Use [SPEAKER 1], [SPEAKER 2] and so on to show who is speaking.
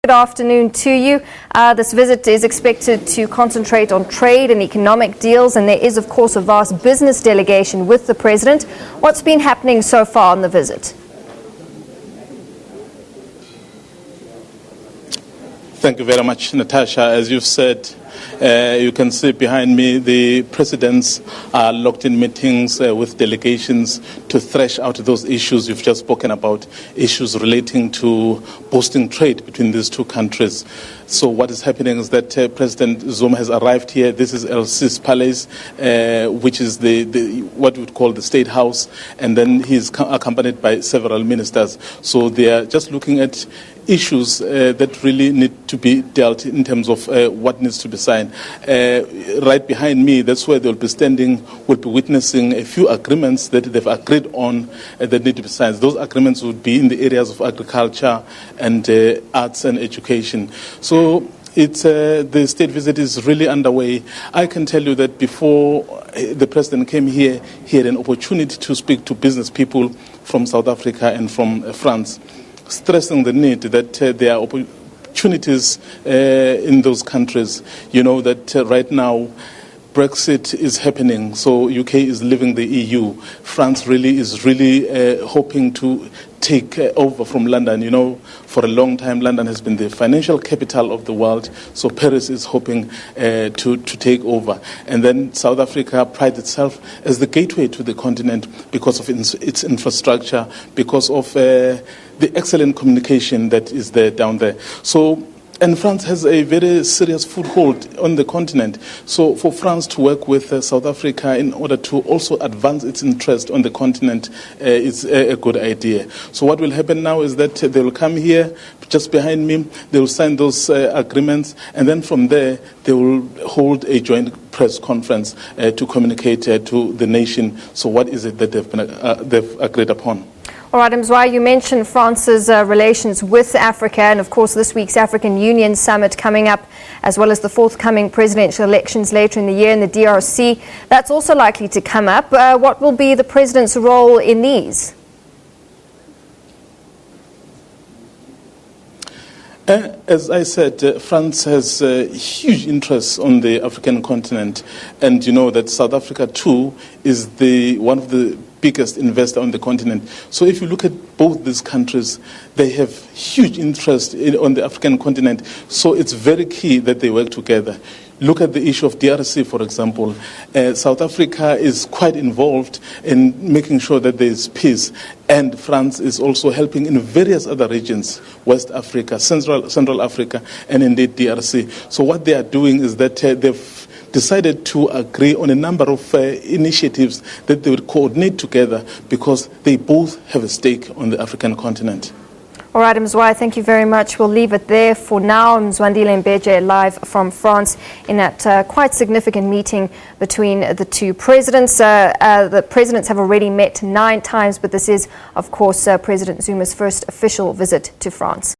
[SPEAKER 1] Good afternoon to you. This visit is expected to concentrate on trade and economic deals, and there is, of course, a vast business delegation with the President. What's been happening so far on the visit?
[SPEAKER 2] Thank you very much, Natasha. As you've said, you can see behind me the presidents are locked in meetings with delegations to thresh out those issues you've just spoken about, issues relating to boosting trade between these two countries. So what is happening is that President Zuma has arrived here. This is LC's palace, which is what we would call the State House, and then he's accompanied by several ministers. So they are just looking at issues that really need to be dealt in terms of what needs to be signed. Right behind me, that's where they'll be standing, we'll be witnessing a few agreements that they've agreed on that need to be signed. Those agreements would be in the areas of agriculture and arts and education. So the state visit is really underway. I can tell you that before the president came here, he had an opportunity to speak to business people from South Africa and from France, stressing the need that there are opportunities in those countries. You know that right now Brexit is happening, so UK is leaving the EU. France is hoping to take over from London. You know, for a long time, London has been the financial capital of the world, so Paris is hoping to take over. And then South Africa prides itself as the gateway to the continent because of its infrastructure, because of the excellent communication that is there down there. And France has a very serious foothold on the continent. So for France to work with South Africa in order to also advance its interest on the continent is a good idea. So what will happen now is that they will come here, just behind me, they will sign those agreements, and then from there they will hold a joint press conference to communicate to the nation. So what is it that they've agreed upon?
[SPEAKER 1] All right, Mzwandile, you mentioned France's relations with Africa, and of course this week's African Union Summit coming up, as well as the forthcoming presidential elections later in the year in the DRC. That's also likely to come up. What will be the president's role in these?
[SPEAKER 2] As I said, France has huge interests on the African continent, and you know that South Africa too is one of the biggest investor on the continent. So if you look at both these countries, they have huge interest on the African continent. So it's very key that they work together. Look at the issue of DRC, for example. South Africa is quite involved in making sure that there is peace, and France is also helping in various other regions, West Africa, Central Africa, and indeed DRC. So what they are doing is that they've decided to agree on a number of initiatives that they would coordinate together because they both have a stake on the African continent.
[SPEAKER 1] All right, Mzwandile, thank you very much. We'll leave it there for now. Mzwandile Mbeje live from France in that quite significant meeting between the two presidents. The presidents have already met 9 times, but this is, of course, President Zuma's first official visit to France.